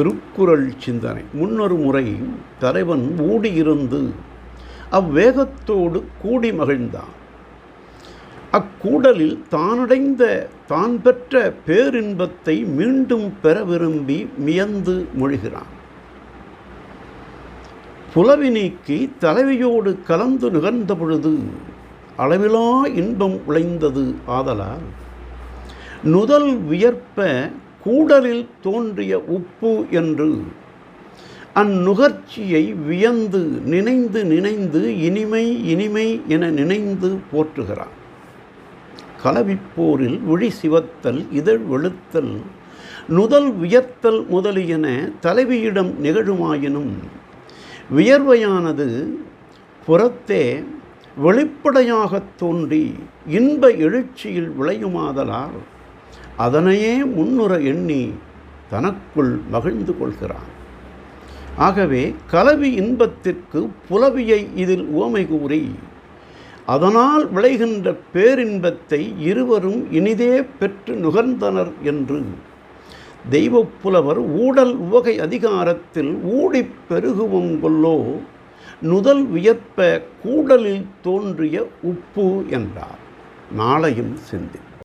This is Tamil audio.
திருக்குறள் சிந்தனை. முன்னொரு முறை தலைவன் ஊடியிருந்து அவ்வேகத்தோடு கூடி மகிழ்ந்தான். அக்கூடலில் தான் பெற்ற பேரின்பத்தை மீண்டும் பெற விரும்பி வியந்து மொழிகிறான். புலவி நீக்கி தலைவியோடு கலந்து நுகர்ந்த பொழுது அளவிலா இன்பம் விளைந்தது ஆதலால் நுதல் வியற்ப கூடலில் தோன்றிய உப்பு என்று அந்நுகர்ச்சியை வியந்து நினைந்து இனிமை இனிமை என நினைந்து போற்றுகிறான். கலவிப்போரில் விழி சிவத்தல் இதழ் வெளுத்தல் நுதல் வியர்த்தல் முதலியன தலைவியிடம் நிகழுமாயினும் வியர்வையானது புறத்தே வெளிப்படையாகத் தோன்றி இன்ப எழுச்சியில் விளையுமாதலால் அதனையே முன்னுற எண்ணி தனக்குள் மகிழ்ந்து கொள்கிறான். ஆகவே கலவி இன்பத்திற்கு புலவியை இதில் உவமை கூறி அதனால் விளைகின்ற பேரின்பத்தை இருவரும் இனிதே பெற்று நுகர்ந்தனர் என்று தெய்வப்புலவர் ஊடல் உவகை அதிகாரத்தில் ஊடிப் பெருகுவம் கொல்லோ நுதல் வியற்ப கூடலில் தோன்றிய உப்பு என்றார். நாளையும் சிந்தி.